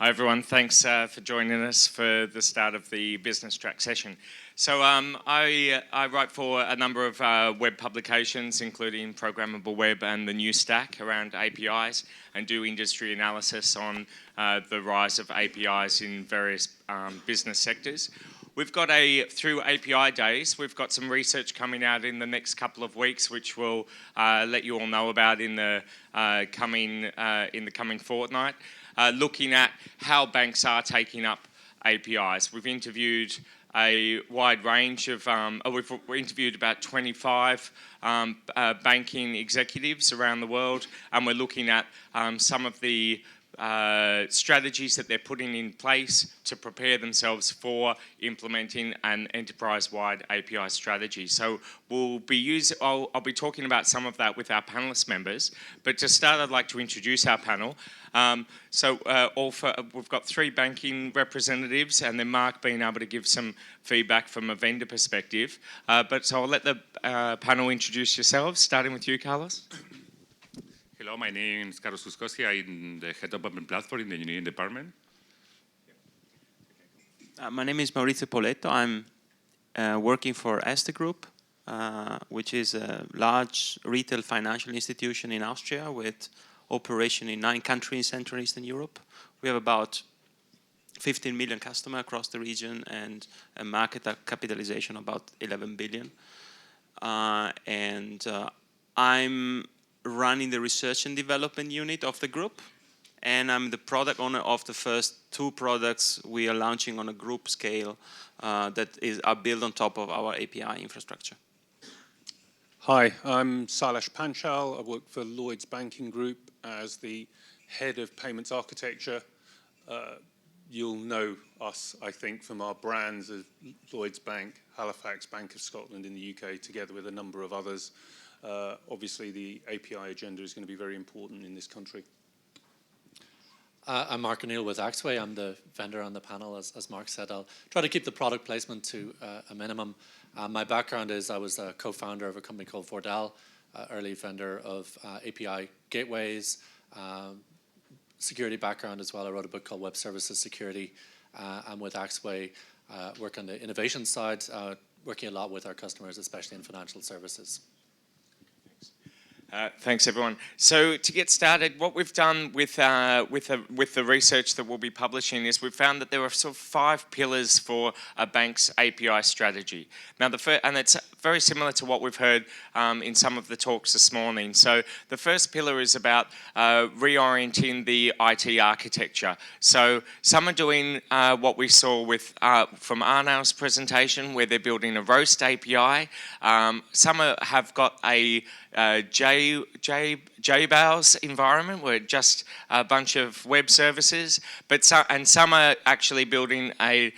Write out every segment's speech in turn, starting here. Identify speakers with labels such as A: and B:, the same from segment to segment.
A: Hi everyone, thanks for joining us for the start of the business track session. So I write for a number of web publications, including Programmable Web and the New Stack around APIs, and do industry analysis on the rise of APIs in various business sectors. We've got through APIdays, we've got some research coming out in the next couple of weeks, which we'll let you all know about in the coming fortnight. Looking at how banks are taking up APIs. We've interviewed a wide range of, we've interviewed about 25 banking executives around the world, and we're looking at some of the strategies that they're putting in place to prepare themselves for implementing an enterprise-wide API strategy. So I'll be talking about some of that with our panelist members. But to start, I'd like to introduce our panel. We've got 3 banking representatives, and then Mark being able to give some feedback from a vendor perspective. So I'll let the panel introduce yourselves, starting with you, Carlos.
B: Hello, my name is Carlos Kuskowski. I'm the head of open platform in the engineering department.
C: My name is Marissa Poletto. I'm working for Erste Group, which is a large retail financial institution in Austria with operation in 9 countries in Central and Eastern Europe. We have about 15 million customers across the region and a market capitalization of about 11 billion. I'm running the research and development unit of the group, and I'm the product owner of the first 2 products we are launching on a group scale that are built on top of our API infrastructure.
D: Hi, I'm Silas Panchal. I work for Lloyds Banking Group as the head of payments architecture. You'll know us, I think, from our brands of Lloyds Bank, Halifax, Bank of Scotland in the UK, together with a number of others. Obviously, the API agenda is going to be very important in this country.
E: I'm ONeill with Axway. I'm the vendor on the panel, as Mark said. I'll try to keep the product placement to a minimum. My background is I was a co-founder of a company called Wordal, early vendor of API gateways, security background as well. I wrote a book called Web Services Security. I'm with Axway, work on the innovation side, working a lot with our customers, especially in financial services.
A: Thanks, everyone. So to get started, what we've done with the research that we'll be publishing is we've found that there are sort of 5 pillars for a bank's API strategy. Now, and it's very similar to what we've heard in some of the talks this morning. So the first pillar is about reorienting the IT architecture. So some are doing what we saw with from ONeill's presentation, where they're building a ROAST API. Some have got a JBows environment where just a bunch of web services, and some are actually building a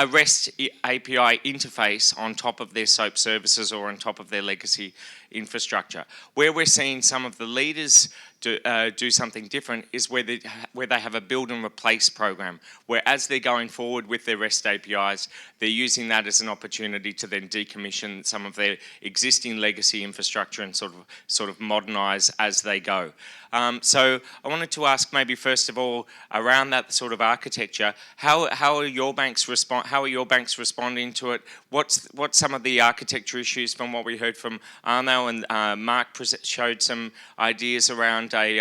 A: REST API interface on top of their SOAP services or on top of their legacy infrastructure. Where we're seeing some of the leaders do something different is where they have a build and replace program, where as they're going forward with their REST APIs, they're using that as an opportunity to then decommission some of their existing legacy infrastructure and sort of modernize as they go. So I wanted to ask, maybe first of all, around that sort of architecture, how are your banks responding to it? What's some of the architecture issues from what we heard from ONeill, and Mark showed some ideas around a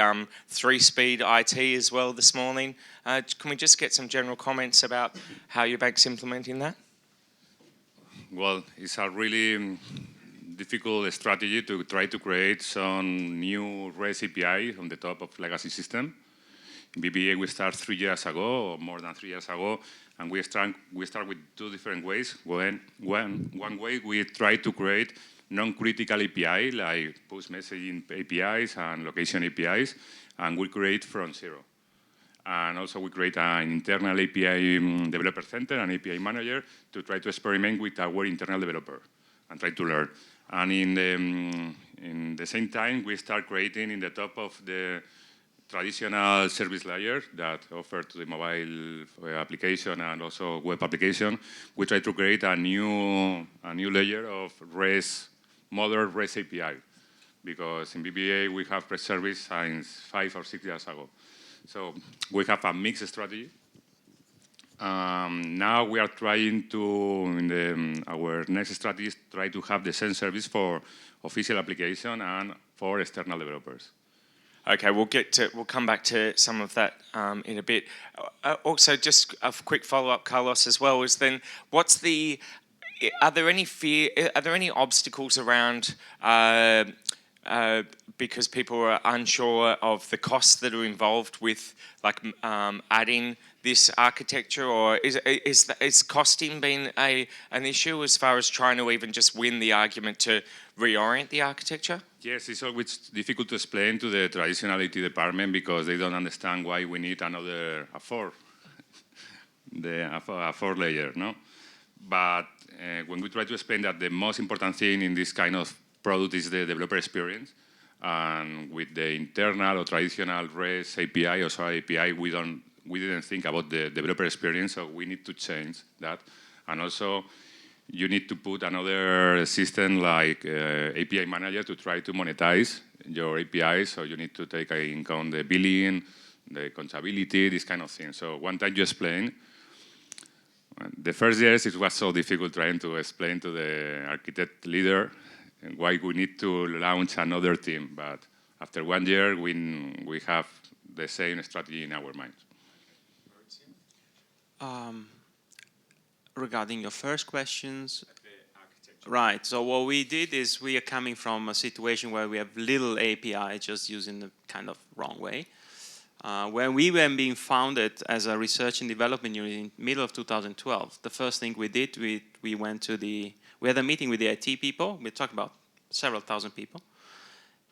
A: 3-speed IT as well this morning. Can we just get some general comments about how your bank's implementing that?
B: Well, it's a really difficult strategy to try to create some new REST API on the top of legacy system. In BBA, we started 3 years ago, or more than 3 years ago, and we start with 2 different ways. One way, we try to create non-critical API, like post-messaging APIs and location APIs, and we create from zero. And also we create an internal API developer center, an API manager, to try to experiment with our internal developer and try to learn. And in the same time, we start creating in the top of the traditional service layer that offer to the mobile application and also web application. We try to create a new layer of REST, modern REST API, because in BBA we have pre-service since 5 or 6 years ago. So we have a mixed strategy. Now we are trying to, our next strategy is try to have the same service for official application and for external developers.
A: Okay, we'll come back to some of that in a bit. Also, just a quick follow-up, Carlos, as well, is then are there any obstacles around because people are unsure of the costs that are involved with adding this architecture, or is costing been an issue as far as trying to even just win the argument to reorient the architecture?
B: Yes, it's always difficult to explain to the traditional IT department because they don't understand why we need another a four layer, no? But when we try to explain that the most important thing in this kind of product is the developer experience, and with the internal or traditional REST API or SOA API, we didn't think about the developer experience, so we need to change that. And also, you need to put another system like API manager to try to monetize your APIs. So you need to take in account the billing, the accountability, this kind of thing. So one time you explain, the first years it was so difficult trying to explain to the architect leader why we need to launch another team. But after 1 year, we have the same strategy in our minds.
C: Regarding your first questions, right, so what we did is we are coming from a situation where we have little API just using the kind of wrong way. When we were being founded as a research and development unit in middle of 2012, the first thing we did, we had a meeting with the IT people. We talked about several thousand people.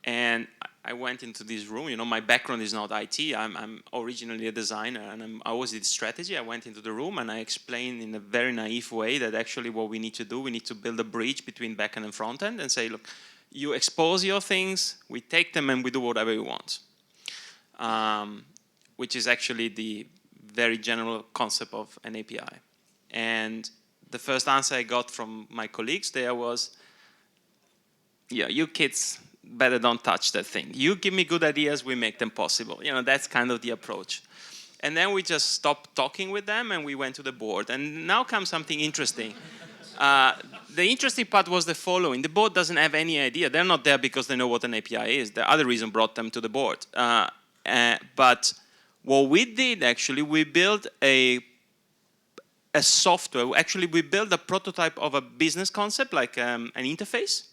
C: And I went into this room. You know, my background is not IT. I'm originally a designer, and I always did strategy. I went into the room and I explained in a very naive way that actually what we need to do, we need to build a bridge between backend and frontend and say, look, you expose your things, we take them and we do whatever we want. Which is actually the very general concept of an API. And the first answer I got from my colleagues there was, yeah, you kids better don't touch that thing. You give me good ideas, we make them possible. You know, that's kind of the approach. And then we just stopped talking with them and we went to the board. And now comes something interesting. The interesting part was the following. The board doesn't have any idea. They're not there because they know what an API is. The other reason brought them to the board. But what we did actually, we built a software. Actually, we built a prototype of a business concept, like an interface.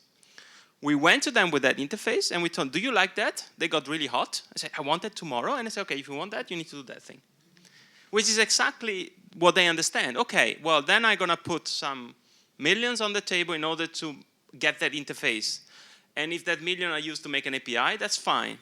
C: We went to them with that interface and we told them, do you like that? They got really hot. I said, I want that tomorrow. And I said, okay, if you want that, you need to do that thing. Which is exactly what they understand. Okay, well, then I'm going to put some millions on the table in order to get that interface. And if that million are used to make an API, that's fine.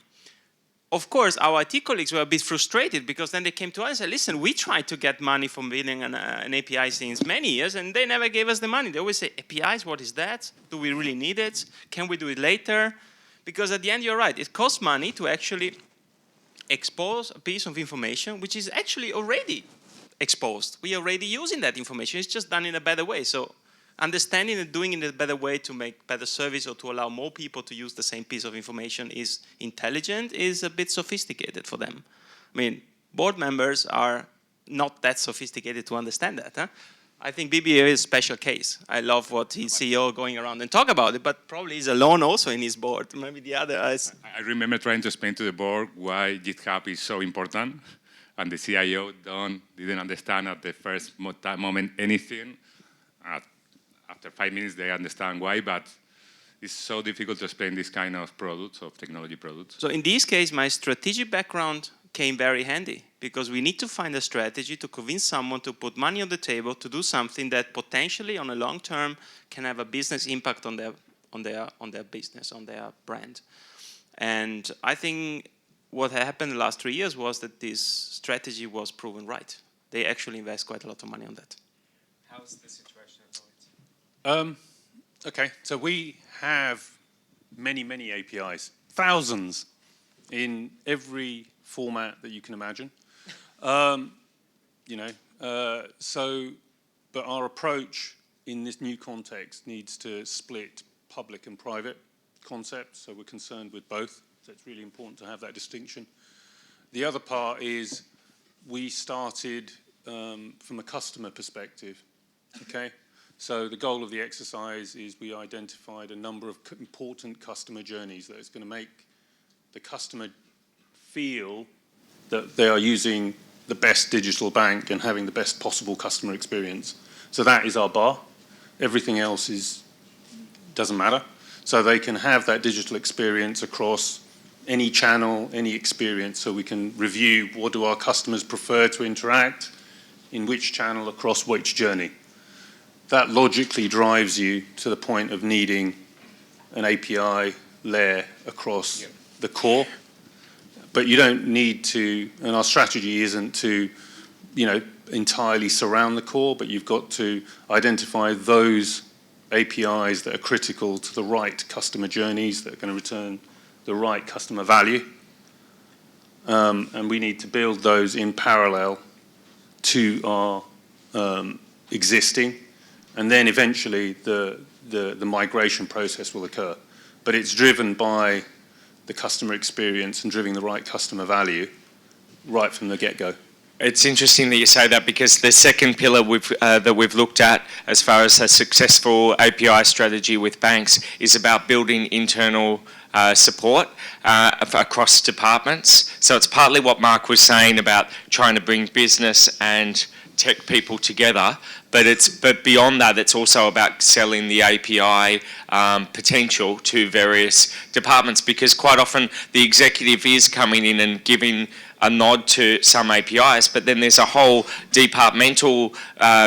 C: Of course, our IT colleagues were a bit frustrated because then they came to us and said, listen, we tried to get money from building an API since many years and they never gave us the money. They always say, APIs, what is that? Do we really need it? Can we do it later? Because at the end, you're right. It costs money to actually expose a piece of information which is actually already exposed. We are already using that information. It's just done in a better way. So understanding and doing it in a better way to make better service or to allow more people to use the same piece of information is intelligent, is a bit sophisticated for them. I mean, board members are not that sophisticated to understand that. Huh? I think BBA is a special case. I love what his CEO going around and talk about it, but probably he's alone also in his board. Maybe the other is...
B: I remember trying to explain to the board why GitHub is so important, and the CIO didn't understand at the first moment anything. After 5 minutes, they understand why, but it's so difficult to explain this kind of products, of technology products.
C: So in this case, my strategic background came very handy because we need to find a strategy to convince someone to put money on the table to do something that potentially on a long term can have a business impact on their business, on their brand. And I think what happened the last 3 years was that this strategy was proven right. They actually invest quite a lot of money on that.
A: How's the situation at Lloyds?
D: Okay, so we have many APIs, thousands in every format that you can imagine. But our approach in this new context needs to split public and private concepts, so we're concerned with both. So it's really important to have that distinction. The other part is we started from a customer perspective, okay? So the goal of the exercise is we identified a number of important customer journeys that is going to make the customer feel that they are using the best digital bank and having the best possible customer experience. So that is our bar. Everything else doesn't matter. So they can have that digital experience across any channel, any experience, so we can review what do our customers prefer to interact, in which channel, across which journey. That logically drives you to the point of needing an API layer across the core. But you don't need to, and our strategy isn't to, entirely surround the core, but you've got to identify those APIs that are critical to the right customer journeys that are going to return the right customer value. And we need to build those in parallel to our existing, and then eventually the migration process will occur. But it's driven by the customer experience and driving the right customer value right from the get-go.
A: It's interesting that you say that, because the second pillar that we've looked at as far as a successful API strategy with banks is about building internal support across departments. So it's partly what Mark was saying about trying to bring business and tech people together, but beyond that, it's also about selling the API potential to various departments, because quite often the executive is coming in and giving a nod to some APIs, but then there's a whole departmental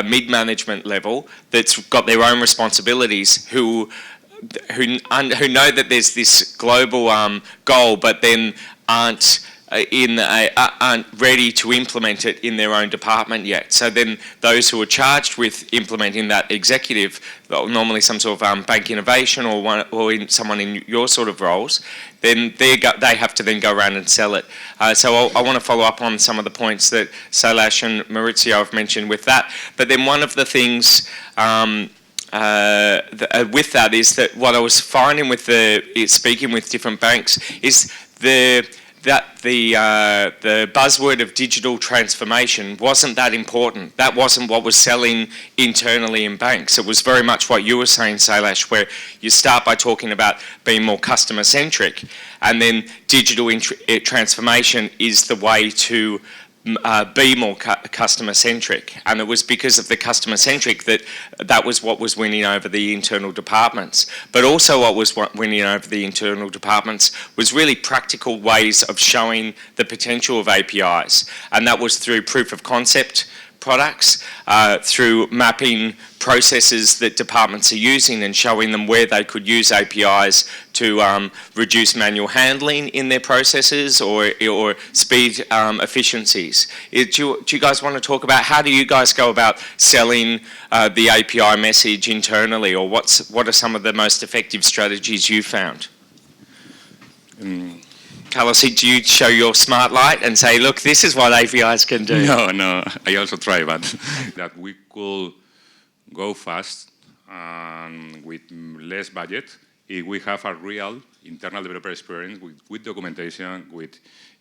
A: mid-management level that's got their own responsibilities who know that there's this global goal, but then aren't ready to implement it in their own department yet. So then those who are charged with implementing that executive, normally some sort of bank innovation or someone in your sort of roles, then they have to then go around and sell it. So I want to follow up on some of the points that Silas and Marissa have mentioned with that. But then one of the things with that is that what I was finding with speaking with different banks is the buzzword of digital transformation wasn't that important. That wasn't what was selling internally in banks. It was very much what you were saying, Silas, where you start by talking about being more customer-centric, and then digital transformation is the way to be more customer-centric. And it was because of the customer-centric that was what was winning over the internal departments. But also what was winning over the internal departments was really practical ways of showing the potential of APIs. And that was through proof of concept products, through mapping processes that departments are using and showing them where they could use APIs to reduce manual handling in their processes or speed efficiencies. Do you guys want to talk about how do you guys go about selling the API message internally, or what are some of the most effective strategies you found? Carlos, do you show your smart light and say, look, this is what APIs can do?
B: No, I also try, but that we could go fast and with less budget if we have a real internal developer experience with documentation, with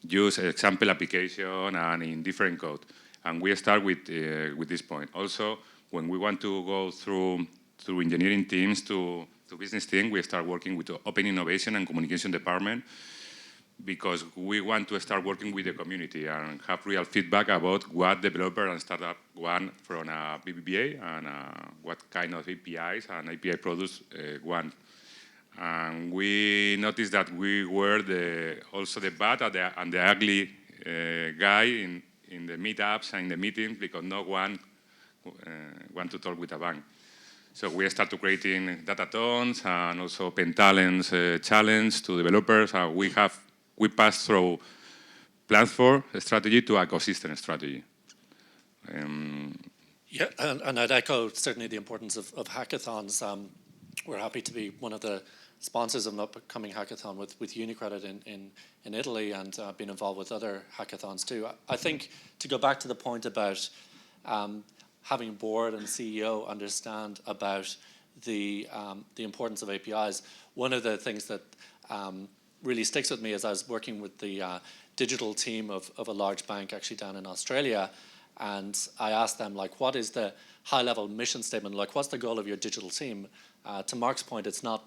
B: use example application and in different code. And we start with this point. Also, when we want to go through engineering teams to business team, we start working with the open innovation and communication department, because we want to start working with the community and have real feedback about what developer and startup want from a BBVA and what kind of APIs and API products want. And we noticed that we were also the bad and the ugly guy in the meetups and in the meetings, because no one want to talk with a bank. So we started creating hackathons and also open talents challenge to developers. We passed through platform strategy to ecosystem strategy.
E: Yeah, and I'd echo certainly the importance of hackathons. We're happy to be one of the sponsors of an upcoming hackathon with UniCredit in Italy, and been involved with other hackathons too. I think to go back to the point about having board and CEO understand about the importance of APIs, one of the things that really sticks with me as I was working with the digital team of a large bank actually down in Australia, and I asked them, like, what is the high-level mission statement? Like, what's the goal of your digital team? To Mark's point, it's not,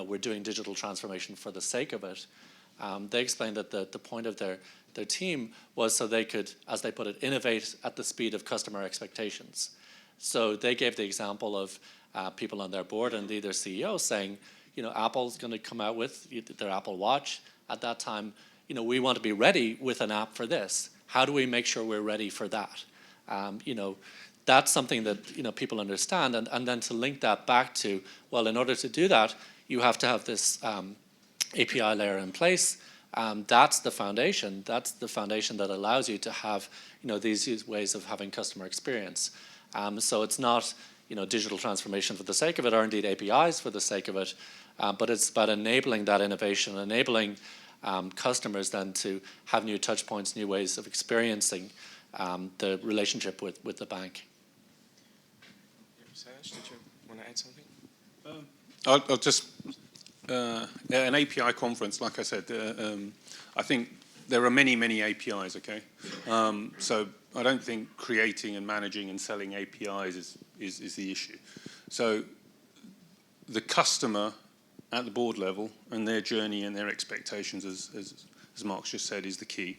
E: we're doing digital transformation for the sake of it. They explained that the point of their team was so they could, as they put it, innovate at the speed of customer expectations. So they gave the example of people on their board and their CEO saying, Apple's going to come out with their Apple Watch. At that time, we want to be ready with an app for this. How do we make sure we're ready for that? That's something that people understand, and then to link that back to, well, in order to do that, you have to have this API layer in place. That's the foundation. That's the foundation that allows you to have these ways of having customer experience. So it's not digital transformation for the sake of it, or indeed APIs for the sake of it, but it's about enabling that innovation, enabling customers then to have new touch points, new ways of experiencing the relationship with the bank.
A: Silas, did you want to add something?
D: I'll just, an API conference, like I said, I think there are many, many APIs, okay? So I don't think creating and managing and selling APIs is the issue. So the customer at the board level and their journey and their expectations, as Mark's just said, is the key.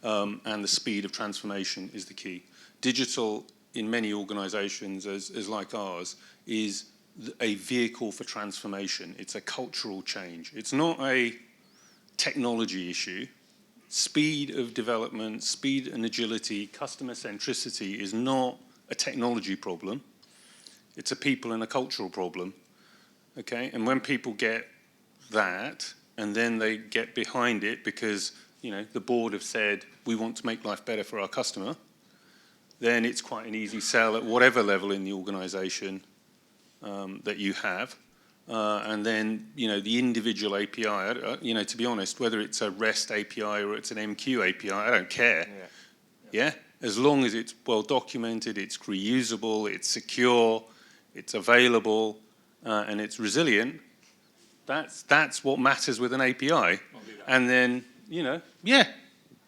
D: And the speed of transformation is the key. Digital, in many organizations, as like ours, is a vehicle for transformation. It's a cultural change. It's not a technology issue. Speed of development, speed and agility, customer centricity is not a technology problem. It's a people and a cultural problem. Okay, and when people get that, and then they get behind it because the board have said we want to make life better for our customer, then it's quite an easy sell at whatever level in the organisation that you have. And then the individual API, to be honest, whether it's a REST API or it's an MQ API, I don't care. Yeah, as long as it's well documented, it's reusable, it's secure, it's available. And it's resilient, that's what matters with an API. And then,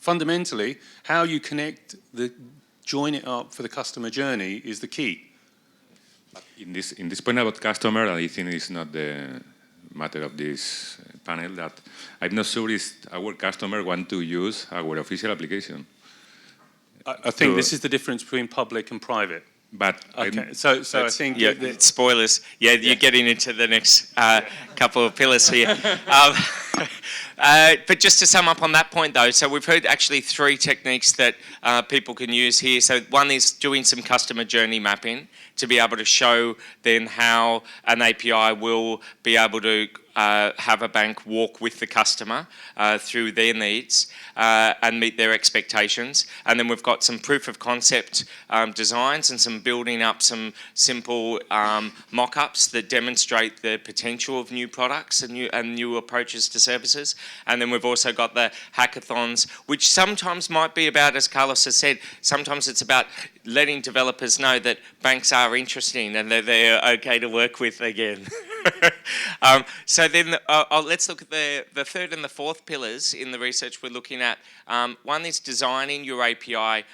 D: fundamentally, how you join it up for the customer journey is the key.
B: In this point about customer, I think it's not the matter of this panel, that I'm not sure if our customer want to use our official application.
D: I think this is the difference between public and private.
B: But
D: okay, so I think
A: spoilers. You're getting into the next couple of pillars here. But just to sum up on that point, though, so we've heard actually 3 techniques that people can use here. So one is doing some customer journey mapping to be able to show then how an API will be able to have a bank walk with the customer through their needs and meet their expectations. And then we've got some proof of concept designs and some building up some simple mock-ups that demonstrate the potential of new products and new approaches to services. And then we've also got the hackathons, which sometimes might be about, as Carlos has said, sometimes it's about letting developers know that banks are interesting and that they're okay to work with again. So then let's look at the third and the fourth pillars in the research we're looking at. One is designing your API.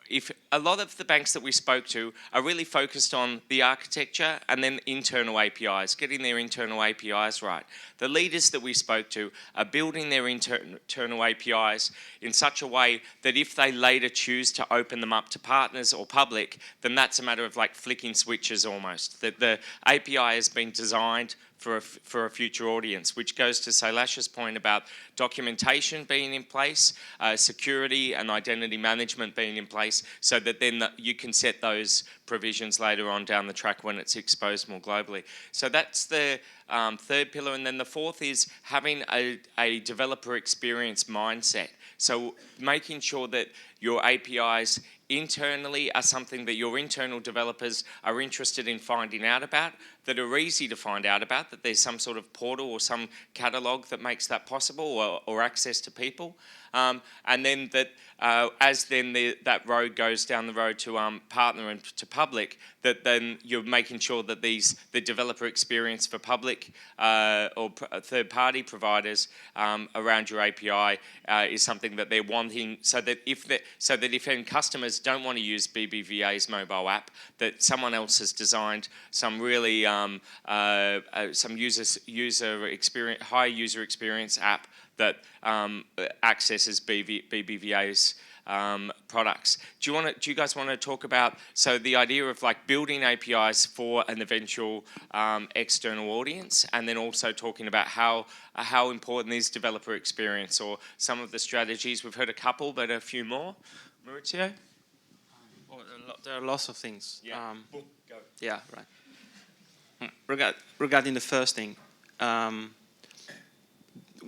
A: If a lot of the banks that we spoke to are really focused on the architecture and then internal APIs, getting their internal APIs right. The leaders that we spoke to are building their internal APIs in such a way that if they later choose to open them up to partners or public, then that's a matter of like flicking switches almost. That the API has been designed for a future audience, which goes to Silas's point about documentation being in place, security and identity management being in place, so that then you can set those provisions later on down the track when it's exposed more globally. So that's the third pillar. And then the fourth is having a developer experience mindset. So making sure that your APIs internally are something that your internal developers are interested in finding out about, that are easy to find out about, that there's some sort of portal or some catalogue that makes that possible, or access to people. And then that as then that road goes down the road to partner and to public, that then you're making sure that the developer experience for public or third-party providers around your API is something that they're wanting, so that if end customers don't want to use BBVA's mobile app, that someone else has designed some really some high user experience app that accesses BBVA's products. Do you guys want to talk about the idea of like building APIs for an eventual external audience, and then also talking about how important is developer experience, or some of the strategies? We've heard a couple, but a few more. Maurizio?
C: There are lots of things.
A: Yeah. Go.
C: Yeah, right. Regarding the first thing,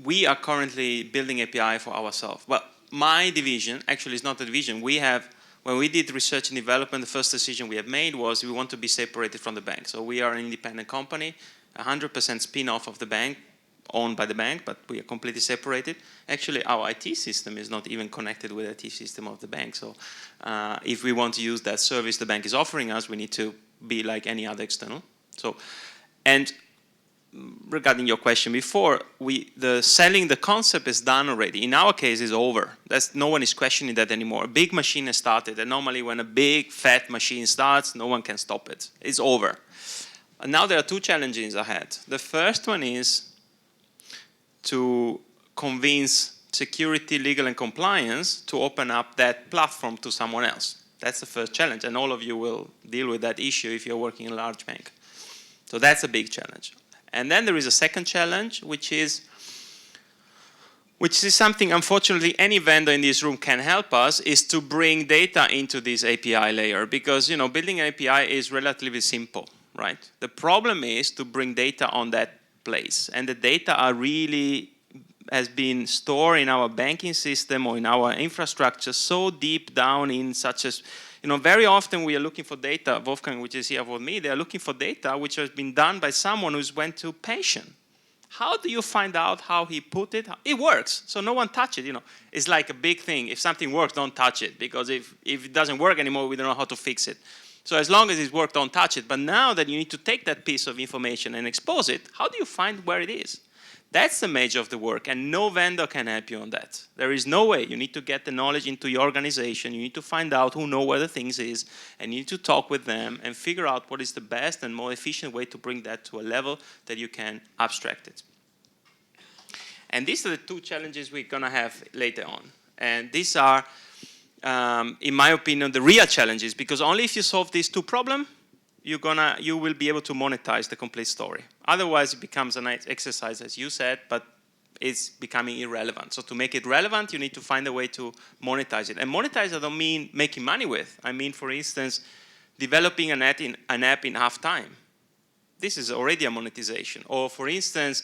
C: we are currently building API for ourselves. Well, my division, actually it's not a division, when we did research and development, the first decision we have made was we want to be separated from the bank. So we are an independent company, 100% spin-off of the bank, owned by the bank, but we are completely separated. Actually, our IT system is not even connected with the IT system of the bank. So if we want to use that service the bank is offering us, we need to be like any other external. So, and regarding your question before, selling the concept is done already. In our case, it's over. No one is questioning that anymore. A big machine has started, and normally when a big fat machine starts, no one can stop it. It's over. And now there are two challenges ahead. The first one is to convince security, legal, and compliance to open up that platform to someone else. That's the first challenge, and all of you will deal with that issue if you're working in a large bank. So that's a big challenge. And then there is a second challenge, which is something, unfortunately, any vendor in this room can help us, is to bring data into this API layer. Because, building an API is relatively simple, right? The problem is to bring data on that place. And the data has been stored in our banking system or in our infrastructure so deep down in such as, very often we are looking for data, Wolfgang, which is here with me, they are looking for data which has been done by someone who's went to pension. How do you find out how he put it? It works, so no one touch it, It's like a big thing. If something works, don't touch it, because if it doesn't work anymore, we don't know how to fix it. So as long as it works, don't touch it. But now that you need to take that piece of information and expose it, how do you find where it is? That's the major of the work, and no vendor can help you on that. There is no way. You need to get the knowledge into your organization. You need to find out who know where the things is, and you need to talk with them and figure out what is the best and more efficient way to bring that to a level that you can abstract it. And these are the two challenges we're going to have later on. And these are, in my opinion, the real challenges, because only if you solve these two problems, you will be able to monetize the complete story. Otherwise, it becomes a nice exercise, as you said, but it's becoming irrelevant. So to make it relevant, you need to find a way to monetize it. And monetize, I don't mean making money with. I mean, for instance, developing an app in half time. This is already a monetization. Or, for instance,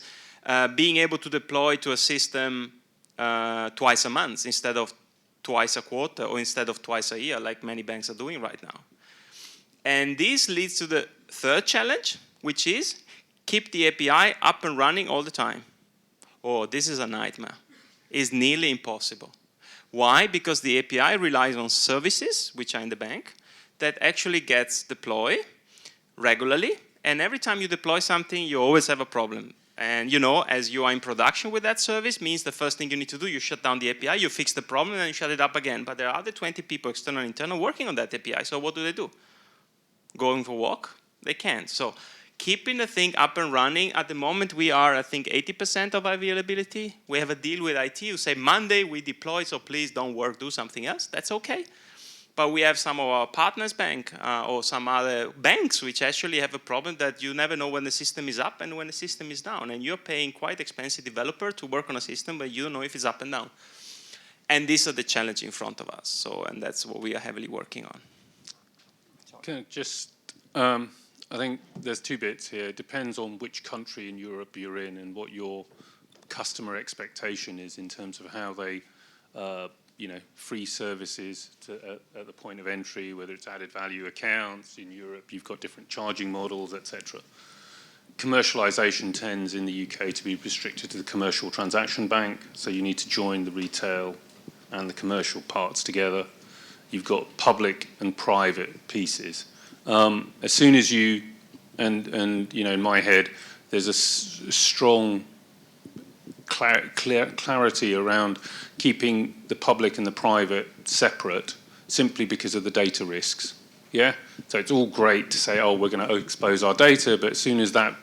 C: being able to deploy to a system twice a month instead of twice a quarter, or instead of twice a year, like many banks are doing right now. And this leads to the third challenge, which is keep the API up and running all the time. Oh, this is a nightmare. It's nearly impossible. Why? Because the API relies on services, which are in the bank, that actually gets deployed regularly. And every time you deploy something, you always have a problem. And as you are in production with that service, means the first thing you need to do, you shut down the API, you fix the problem, and you shut it up again. But there are other 20 people, external and internal, working on that API. So what do? Going for a walk? They can't. So keeping the thing up and running, at the moment we are, I think, 80% of availability. We have a deal with IT who say, Monday we deploy, so please don't work, do something else. That's okay. But we have some of our partners bank or some other banks which actually have a problem that you never know when the system is up and when the system is down. And you're paying quite expensive developer to work on a system, but you don't know if it's up and down. And these are the challenges in front of us. And that's what we are heavily working on.
D: Can I just, I think there's two bits here. It depends on which country in Europe you're in and what your customer expectation is in terms of how they free services at the point of entry, whether it's added value accounts. In Europe, you've got different charging models, etc. Commercialization tends in the UK to be restricted to the commercial transaction bank, so you need to join the retail and the commercial parts together. You've got public and private pieces. As soon as you, and in my head, there's a strong clarity around keeping the public and the private separate simply because of the data risks. Yeah? So it's all great to say, oh, we're going to expose our data, but as soon as that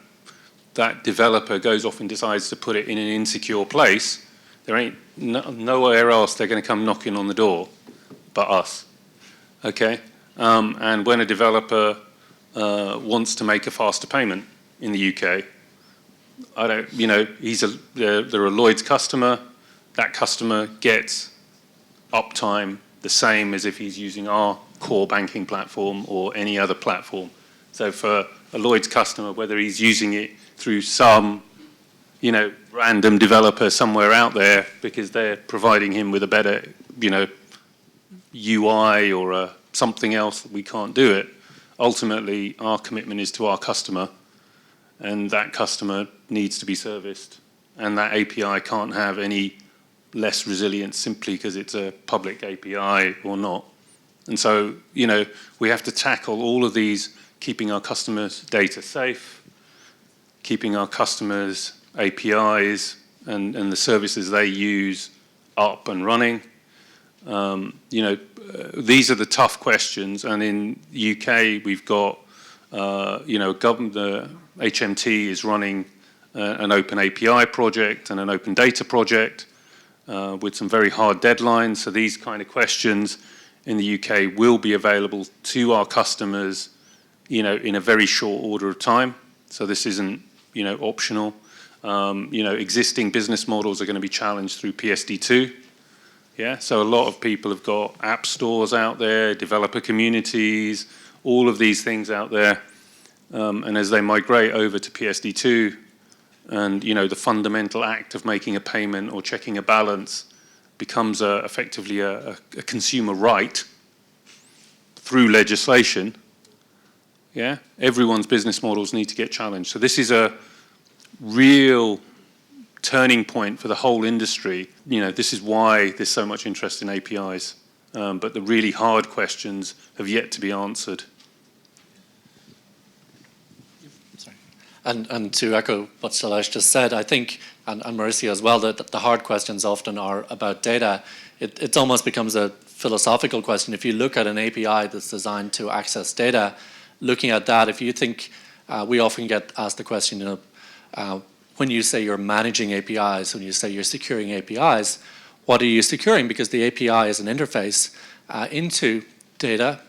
D: developer goes off and decides to put it in an insecure place, there ain't nowhere else they're going to come knocking on the door but us. Okay? And when a developer wants to make a faster payment in the UK, they're a Lloyd's customer. That customer gets uptime the same as if he's using our core banking platform or any other platform. So for a Lloyd's customer, whether he's using it through some, random developer somewhere out there because they're providing him with a better, UI or something else that we can't do it, ultimately our commitment is to our customer, and that customer needs to be serviced, and that API can't have any less resilience simply because it's a public API or not. And so, we have to tackle all of these, keeping our customers' data safe, keeping our customers' APIs and the services they use up and running. These are the tough questions, and in the UK we've got, the HMT is running an open API project and an open data project with some very hard deadlines. So these kind of questions in the UK will be available to our customers, in a very short order of time. So this isn't, optional. Existing business models are going to be challenged through PSD2. Yeah, so a lot of people have got app stores out there, developer communities, all of these things out there. And as they migrate over to PSD2, and the fundamental act of making a payment or checking a balance becomes effectively a consumer right through legislation, yeah, everyone's business models need to get challenged. So this is a real turning point for the whole industry. This is why there's so much interest in APIs, but the really hard questions have yet to be answered.
E: And to echo what Silas just said, I think, and Marissa as well, that the hard questions often are about data. It almost becomes a philosophical question. If you look at an API that's designed to access data, looking at that, if you think, we often get asked the question, when you say you're managing APIs, when you say you're securing APIs, what are you securing? Because the API is an interface into data.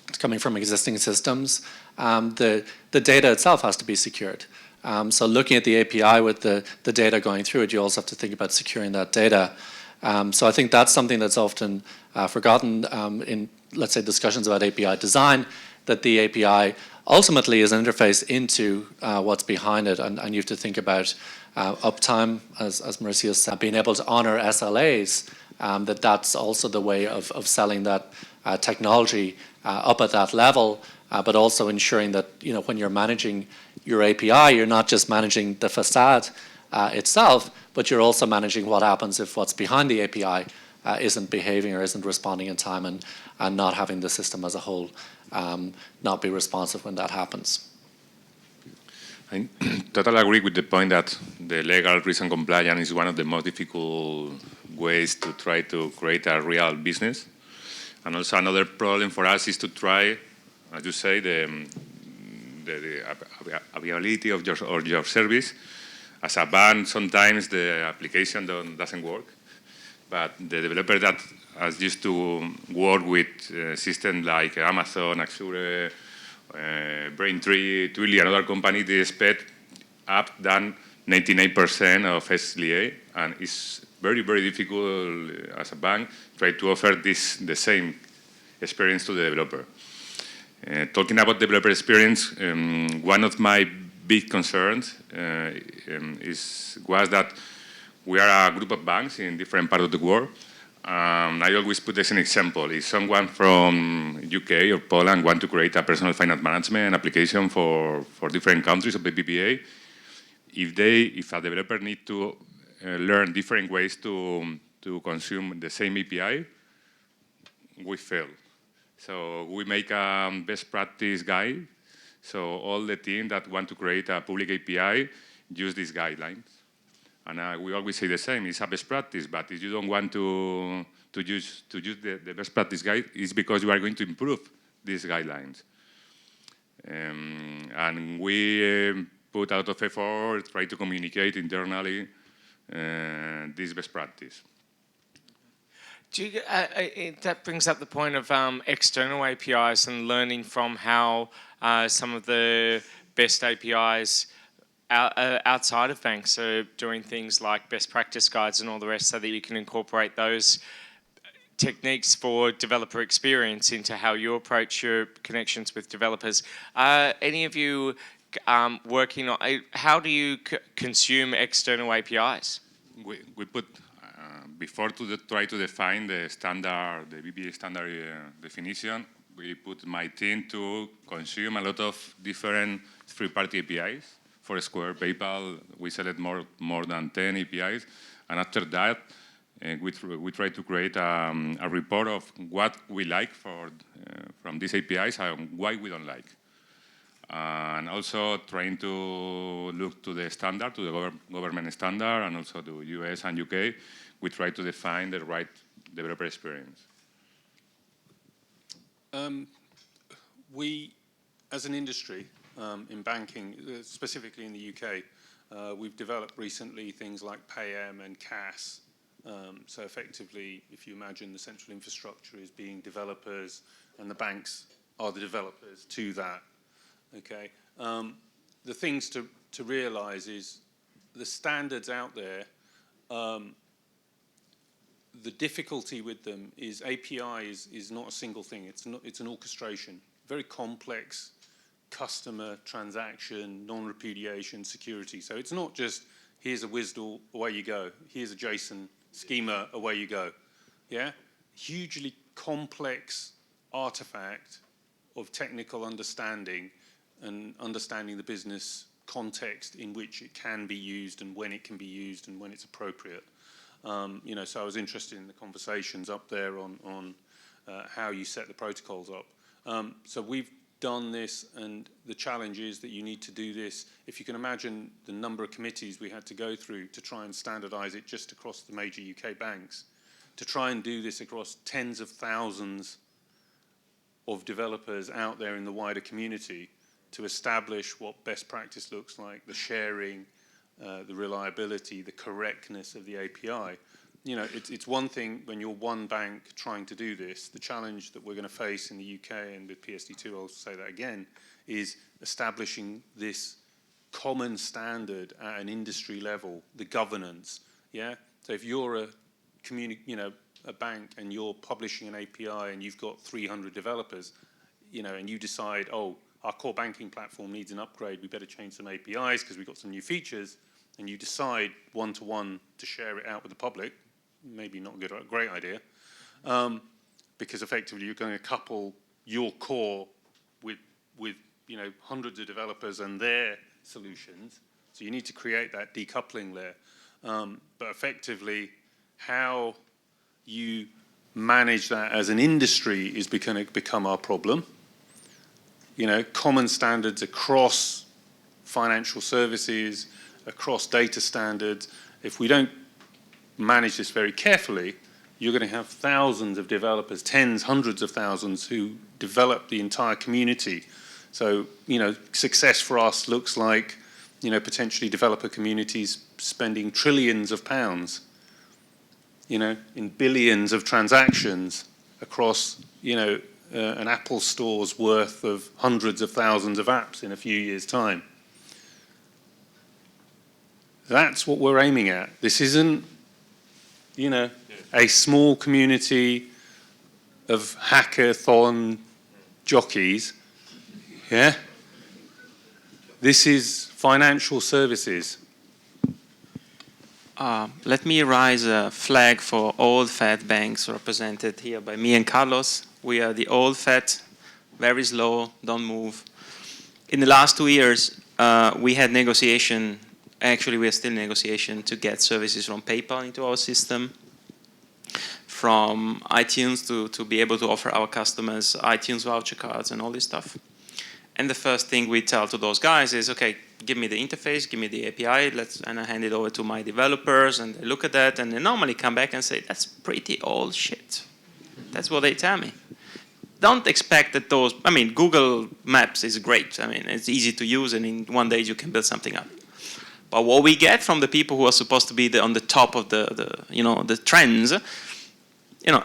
E: It's coming from existing systems. The data itself has to be secured. So looking at the API with the data going through it, you also have to think about securing that data. So I think that's something that's often forgotten in, let's say, discussions about API design, that the API ultimately is an interface into what's behind it, and you have to think about uptime, as Marissa said, being able to honor SLAs, that's also the way of selling that technology up at that level, but also ensuring that when you're managing your API, you're not just managing the facade itself, but you're also managing what happens if what's behind the API isn't behaving or isn't responding in time, and not having the system as a whole not be responsive when that happens.
B: I totally agree with the point that the legal risk and compliance is one of the most difficult ways to try to create a real business. And also another problem for us is to try, as you say, the availability of your service. As a bank, sometimes the application doesn't work, but the developer that is used to work with systems like Amazon, Azure, Braintree, Twilio, another company, they expect up than 99% of SLA, and it's very, very difficult as a bank try to offer the same experience to the developer. Talking about developer experience, one of my big concerns was that we are a group of banks in different parts of the world, I always put this an example. If someone from UK or Poland want to create a personal finance management application for different countries of the BPA, if a developer need to learn different ways to consume the same API, we fail. So we make a best practice guide. So all the team that want to create a public API use these guidelines. And we always say the same, it's a best practice, but if you don't want to use the best practice guide, it's because you are going to improve these guidelines. And we put out of effort, try to communicate internally this best practice.
A: That brings up the point of external APIs and learning from how some of the best APIs outside of banks are doing things like best practice guides and all the rest, so that you can incorporate those techniques for developer experience into how you approach your connections with developers. Any of you working on, how do you consume external APIs?
B: We put, before to try to define the standard, the BPA standard definition, we put my team to consume a lot of different third-party APIs. For Square, PayPal, we select more than 10 APIs. And after that, we try to create a report of what we like from these APIs and why we don't like. And also trying to look to the standard, to the government standard, and also to US and UK. We try to define the right developer experience.
D: We, as an industry, in banking, specifically in the UK, we've developed recently things like PayM and CAS. So effectively, if you imagine the central infrastructure is being developers and the banks are the developers to that, okay? The things to realize is the standards out there, the difficulty with them is API is not a single thing. It's an orchestration, very complex customer transaction, non-repudiation, security. So it's not just here's a WSDL, away you go. Here's a JSON schema, away you go. Yeah, hugely complex artifact of technical understanding and understanding the business context in which it can be used and when it can be used and when it's appropriate. You know, so I was interested in the conversations up there on how you set the protocols up. So we've done this, and the challenge is that you need to do this. If you can imagine the number of committees we had to go through to try and standardize it just across the major UK banks, to try and do this across tens of thousands of developers out there in the wider community, to establish what best practice looks like, the sharing, the reliability, the correctness of the API. You know, it's one thing when you're one bank trying to do this. The challenge that we're going to face in the UK, and with PSD2, I'll say that again, is establishing this common standard at an industry level, the governance. Yeah. So if you're a bank and you're publishing an API and you've got 300 developers, you know, and you decide, oh, our core banking platform needs an upgrade, we better change some APIs because we've got some new features, and you decide one-to-one to share it out with the public, maybe not a great idea, because effectively you're going to couple your core with you know, hundreds of developers and their solutions. So you need to create that decoupling layer. But effectively, how you manage that as an industry is going to become our problem. You know, common standards across financial services, across data standards. If we don't manage this very carefully, you're going to have thousands of developers, tens, hundreds of thousands, who develop the entire community. So, you know, success for us looks like, you know, potentially developer communities spending trillions of pounds, you know, in billions of transactions across, you know, an Apple store's worth of hundreds of thousands of apps in a few years' time. That's what we're aiming at. This isn't, you know, a small community of hackathon jockeys. Yeah? This is financial services.
C: Let me raise a flag for all fat banks represented here by me and Carlos. We are the old fat, very slow, don't move. In the last 2 years, we had negotiation, actually we are still in negotiation to get services from PayPal into our system, from iTunes to be able to offer our customers iTunes voucher cards and all this stuff. And the first thing we tell to those guys is, okay, give me the interface, give me the API, and I hand it over to my developers, and they look at that, and they normally come back and say, that's pretty old shit. That's what they tell me. Don't expect that those, I mean, Google Maps is great. I mean, it's easy to use, and in 1 day you can build something up. But what we get from the people who are supposed to be on the top of the trends,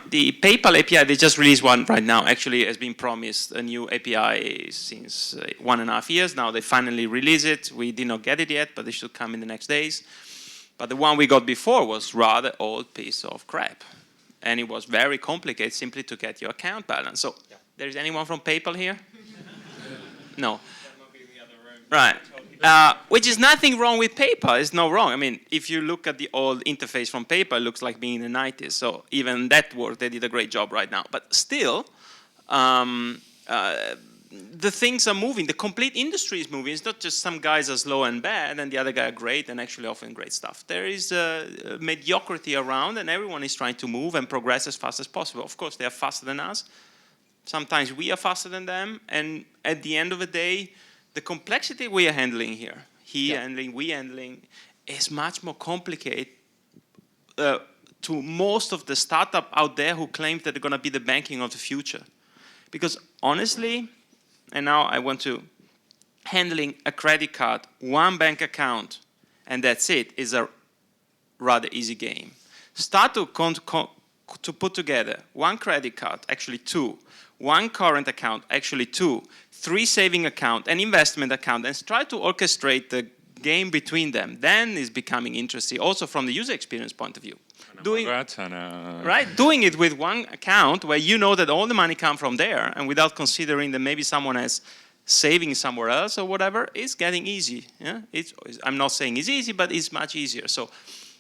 C: the PayPal API, they just released one right now. Actually, has been promised a new API since 1.5 years. Now they finally release it. We did not get it yet, but it should come in the next days. But the one we got before was rather old piece of crap. And it was very complicated simply to get your account balance. So, there's anyone from PayPal here? No. Right. Which is nothing wrong with PayPal. It's no wrong. I mean, if you look at the old interface from PayPal, it looks like being in the 90s. So even that work, they did a great job right now. But still, the things are moving. The complete industry is moving. It's not just some guys are slow and bad and the other guy are great and actually offering great stuff. There is mediocrity around, and everyone is trying to move and progress as fast as possible. Of course, they are faster than us. Sometimes we are faster than them. And at the end of the day, the complexity we are handling here, handling, we handling, is much more complicated to most of the startup out there who claim that they're going to be the banking of the future. Because honestly, and now I want to, handling a credit card, one bank account, and that's it, is a rather easy game. Start to put together one credit card, actually two, one current account, actually two, 3 saving account, an investment account, and try to orchestrate the game between them. Then it's becoming interesting, also from the user experience point of view. Doing it with one account where you know that all the money comes from there, and without considering that maybe someone has saving somewhere else or whatever, it's getting easy. Yeah? I'm not saying it's easy, but it's much easier. So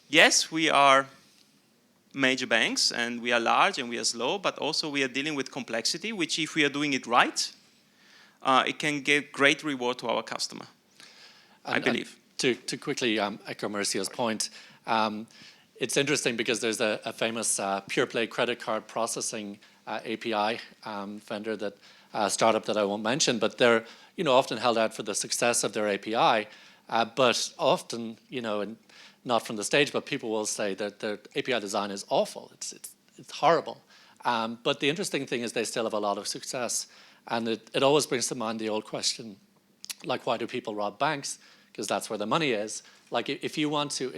C: yes, we are major banks, and we are large and we are slow, but also we are dealing with complexity, which if we are doing it right, it can give great reward to our customer, I believe.
E: To quickly echo Marissa's point, it's interesting because there's a famous pure play credit card processing API vendor, that startup that I won't mention, but they're often held out for the success of their API, but often and not from the stage, but people will say that their API design is awful. It's horrible. But the interesting thing is they still have a lot of success. And it always brings to mind the old question, like, why do people rob banks? Because that's where the money is. Like, if you want to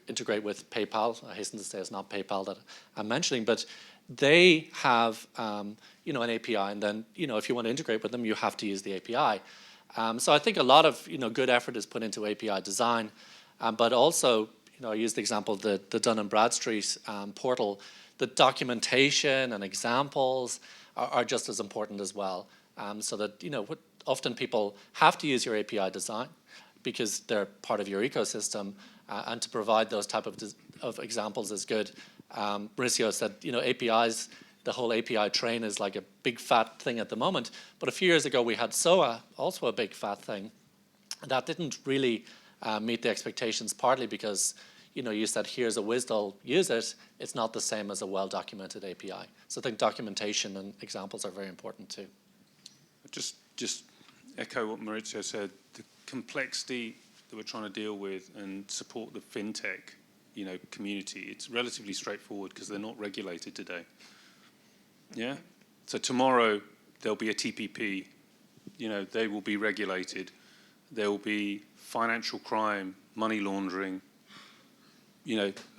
E: integrate with PayPal, I hasten to say it's not PayPal that I'm mentioning, but they have an API, and then if you want to integrate with them, you have to use the API. So I think a lot of good effort is put into API design, but also I used the example of the Dun & Bradstreet portal. The documentation and examples are just as important as well. So that often people have to use your API design because they're part of your ecosystem, and to provide those type of examples is good. Marissa said APIs, the whole API train is like a big fat thing at the moment, but a few years ago we had SOA, also a big fat thing. That didn't really meet the expectations, partly because you said here's a WSDL, use it. It's not the same as a well-documented API. So I think documentation and examples are very important too.
D: Just echo what Marissa said. The complexity that we're trying to deal with and support the fintech, community. It's relatively straightforward because they're not regulated today. Yeah. So tomorrow there'll be a TPP. They will be regulated. There will be financial crime, money laundering.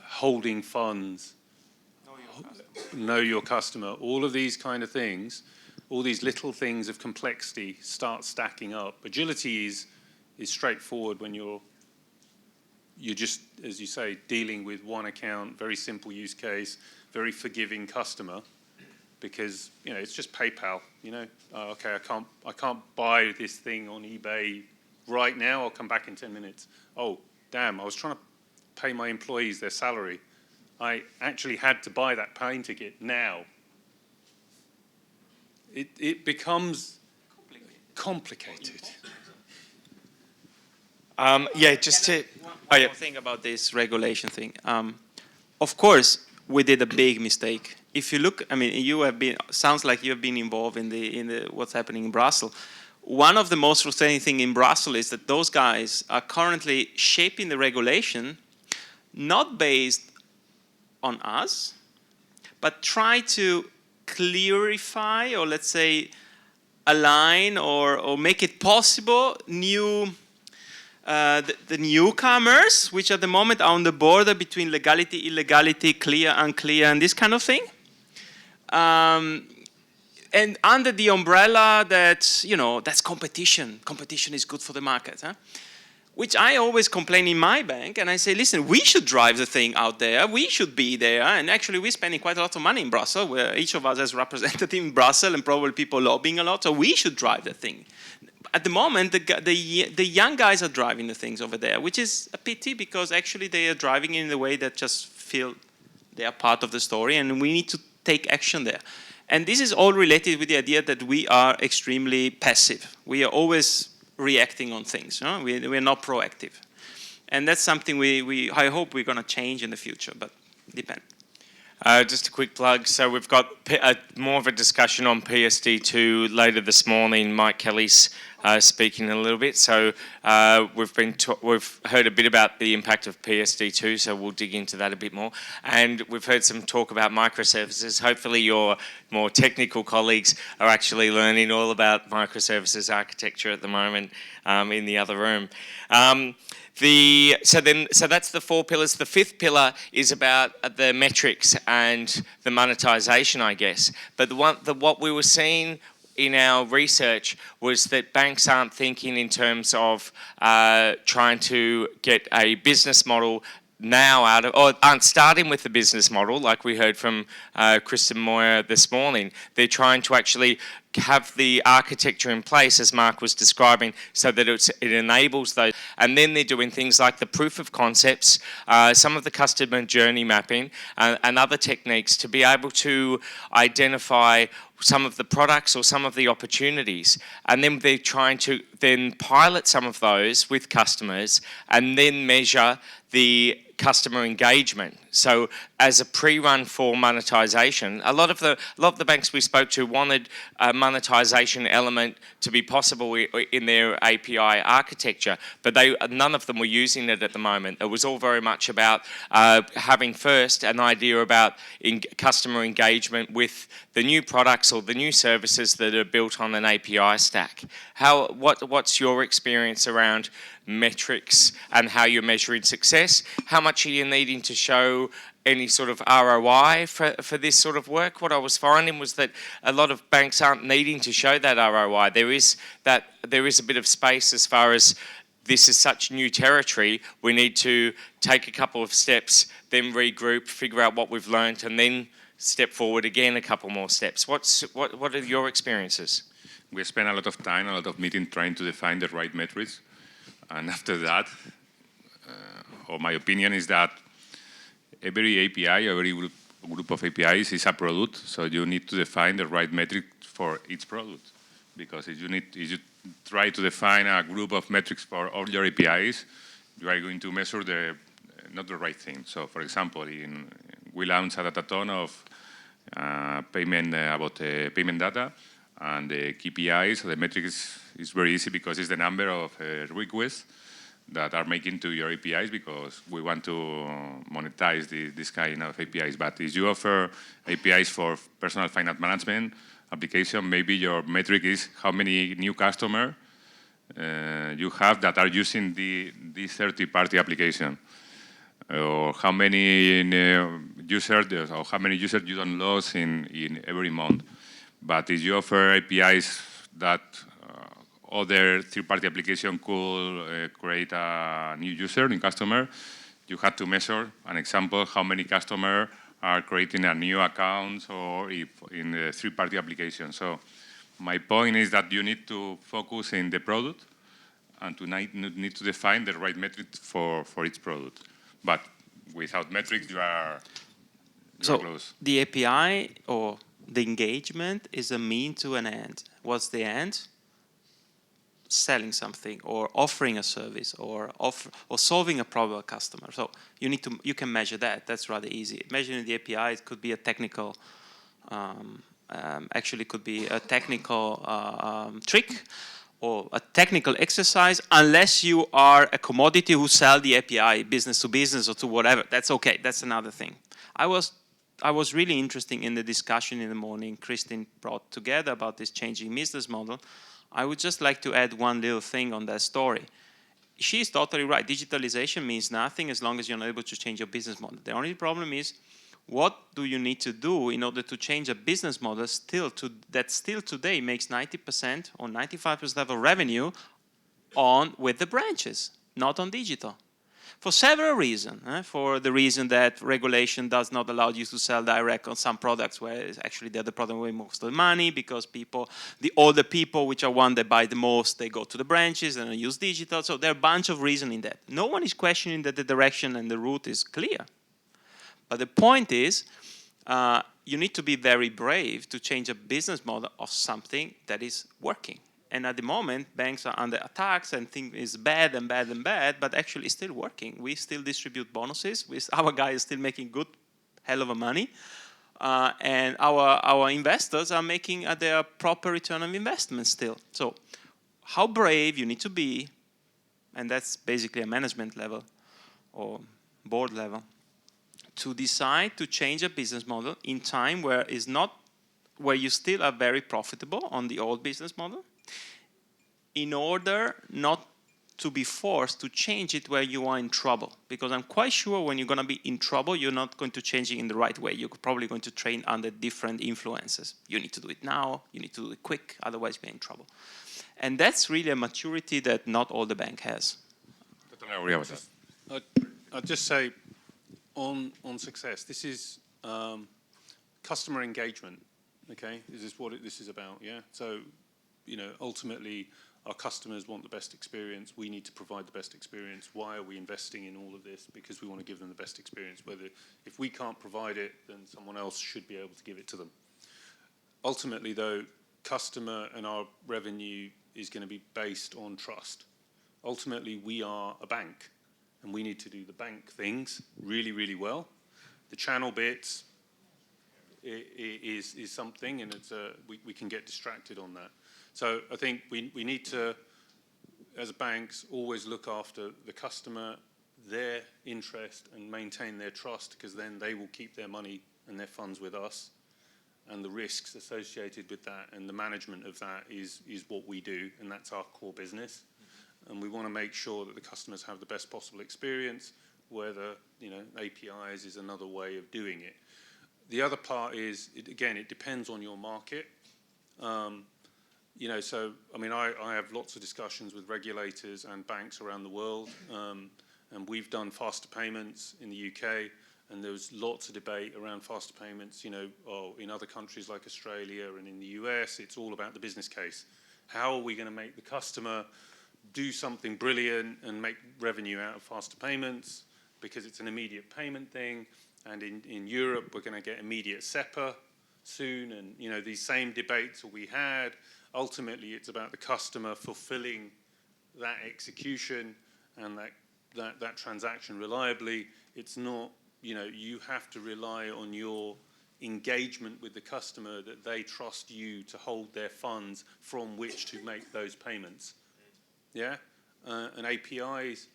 D: Holding funds. Know your customer. All of these kind of things. All these little things of complexity start stacking up. Agility is straightforward when you're just, as you say, dealing with one account, very simple use case, very forgiving customer, because it's just PayPal. Okay, I can't buy this thing on eBay right now. I'll come back in 10 minutes. Oh, damn! I was trying to pay my employees their salary. I actually had to buy that plane ticket now. It becomes complicated.
A: Yeah, just to...
C: One more thing about this regulation thing. Of course, we did a big mistake. If you look, I mean, you have been, sounds like you have been involved in the what's happening in Brussels. One of the most frustrating things in Brussels is that those guys are currently shaping the regulation not based on us, but try to clarify, or let's say align or make it possible the newcomers, which at the moment are on the border between legality, illegality, clear, unclear, and this kind of thing. And under the umbrella that, you know, that's competition. Competition is good for the market. Huh? Which I always complain in my bank, and I say, listen, we should drive the thing out there. We should be there. And actually, we're spending quite a lot of money in Brussels, where each of us has representative in Brussels and probably people lobbying a lot. So we should drive the thing. At the moment, the young guys are driving the things over there, which is a pity because actually they are driving in a way that just feel they are part of the story, and we need to take action there. And this is all related with the idea that we are extremely passive. We are always reacting on things. No? We're not proactive. And that's something I hope we're going to change in the future, but depends.
A: Just a quick plug. So we've got more of a discussion on PSD2 later this morning. Mike Kelly's speaking a little bit. So we've heard a bit about the impact of PSD2. So we'll dig into that a bit more. And we've heard some talk about microservices. Hopefully your more technical colleagues are actually learning all about microservices architecture at the moment in the other room. So that's the 4 pillars. The 5th pillar is about the metrics and the monetization, I guess. But what we were seeing in our research was that banks aren't thinking in terms of trying to get a business model now out of, or aren't starting with the business model like we heard from Kristen Moyer this morning. They're trying to actually have the architecture in place, as Mark was describing, so that it enables those. And then they're doing things like the proof of concepts, some of the customer journey mapping, and other techniques to be able to identify some of the products or some of the opportunities. And then they're trying to then pilot some of those with customers and then measure the customer engagement. So as a pre-run for monetization, a lot of the banks we spoke to wanted a monetization element to be possible in their API architecture, but none of them were using it at the moment. It was all very much about having first an idea about customer engagement with the new products or the new services that are built on an API stack. What's your experience around metrics and how you're measuring success? How much are you needing to show any sort of ROI for this sort of work? What I was finding was that a lot of banks aren't needing to show that ROI. There is a bit of space as far as this is such new territory. We need to take a couple of steps, then regroup, figure out what we've learned, and then step forward again a couple more steps. What are your experiences?
B: We spend a lot of time, a lot of meeting trying to define the right metrics. And after that, or my opinion is that every API, every group of APIs is a product, so you need to define the right metric for each product. Because if you try to define a group of metrics for all your APIs, you are going to measure not the right thing. So, for example, we launched a dataton of payment data, and the KPIs, the metrics is very easy because it's the number of requests that are making to your APIs, because we want to monetize this kind of APIs. But if you offer APIs for personal finance management application, maybe your metric is how many new customers you have that are using this third-party application, or how many users you don't lose in every month. But if you offer APIs that other third-party application could create a new user, new customer, you have to measure an example, how many customers are creating a new account or if in the third-party application. So my point is that you need to focus in the product and need to define the right metric for each product. But without metrics, you are
C: So
B: close.
C: the API or the engagement is a mean to an end. What's the end? Selling something or offering a service or solving a problem of a customer. So you can measure that. That's rather easy. Measuring the API, it could be a technical actually could be a technical trick or a technical exercise, unless you are a commodity who sell the API business to business or to whatever. That's okay. That's another thing. I was really interested in the discussion in the morning Christine brought together about this changing business model. I would just like to add one little thing on that story. She's totally right. Digitalization means nothing as long as you're not able to change your business model. The only problem is, what do you need to do in order to change a business model that still today makes 90% or 95% of revenue with the branches, not on digital? For several reasons. For the reason that regulation does not allow you to sell direct on some products where it's actually they're the problem with most of the money, because the older people, which are one that buy the most, they go to the branches and use digital. So there are a bunch of reasons in that. No one is questioning that the direction and the route is clear. But the point is, you need to be very brave to change a business model of something that is working. And at the moment, banks are under attacks and think it's bad and bad and bad, but actually it's still working. We still distribute bonuses. Our guy is still making good hell of a money. And our investors are making their proper return on investment still. So how brave you need to be, and that's basically a management level or board level, to decide to change a business model in time where you still are very profitable on the old business model, in order not to be forced to change it where you are in trouble. Because I'm quite sure when you're going to be in trouble, you're not going to change it in the right way. You're probably going to train under different influences. You need to do it now, you need to do it quick, otherwise you're in trouble. And that's really a maturity that not all the bank has.
D: I'd just say, on success, this is customer engagement, okay? This is what this is about, yeah? So, ultimately, our customers want the best experience. We need to provide the best experience. Why are we investing in all of this? Because we want to give them the best experience. If we can't provide it, then someone else should be able to give it to them. Ultimately, though, customer and our revenue is going to be based on trust. Ultimately, we are a bank, and we need to do the bank things really, really well. The channel bits is something, and we can get distracted on that. So I think we need to, as banks, always look after the customer, their interest, and maintain their trust, because then they will keep their money and their funds with us. And the risks associated with that and the management of that is what we do, and that's our core business. And we want to make sure that the customers have the best possible experience, whether APIs is another way of doing it. The other part is, it depends on your market. So, I have lots of discussions with regulators and banks around the world, and we've done faster payments in the UK, and there's lots of debate around faster payments, in other countries like Australia and in the US, it's all about the business case. How are we going to make the customer do something brilliant and make revenue out of faster payments, because it's an immediate payment thing, and in Europe, we're going to get immediate SEPA soon, and these same debates we had. Ultimately, it's about the customer fulfilling that execution and that transaction reliably. It's not, you have to rely on your engagement with the customer, that they trust you to hold their funds from which to make those payments. Yeah? And APIs,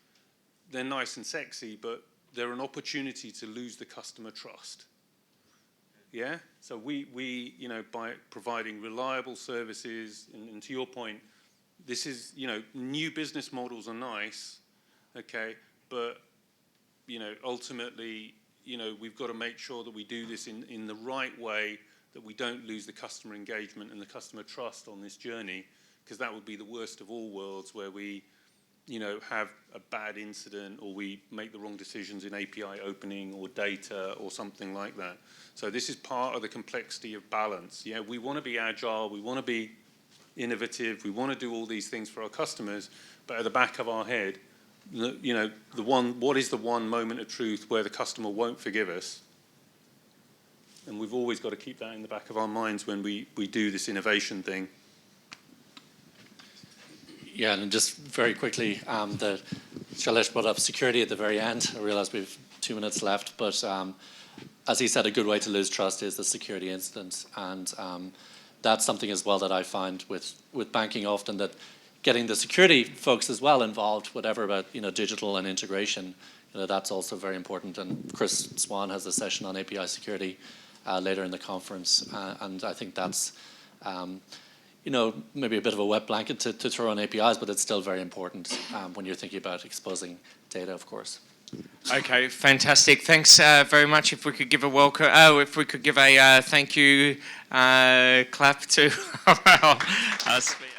D: they're nice and sexy, but they're an opportunity to lose the customer trust. Yeah? So we by providing reliable services, and to your point, this is, new business models are nice, okay, but, ultimately, we've got to make sure that we do this in the right way, that we don't lose the customer engagement and the customer trust on this journey, because that would be the worst of all worlds, where we, have a bad incident, or we make the wrong decisions in API opening or data or something like that. So this is part of the complexity of balance. Yeah, we want to be agile, we want to be innovative, we want to do all these things for our customers, but at the back of our head, you know, what is the one moment of truth where the customer won't forgive us? And we've always got to keep that in the back of our minds when we do this innovation thing.
E: Yeah, and just very quickly, the Silas brought up security at the very end. I realize we have 2 minutes left, but as he said, a good way to lose trust is the security incident, and that's something as well that I find with banking often, that getting the security folks as well involved, whatever about digital and integration, that's also very important. And Chris Swan has a session on API security later in the conference, and I think that's maybe a bit of a wet blanket to throw on APIs, but it's still very important when you're thinking about exposing data, of course.
A: Okay, fantastic. Thanks very much. If we could give a welcome, if we could give a thank you clap to our speaker.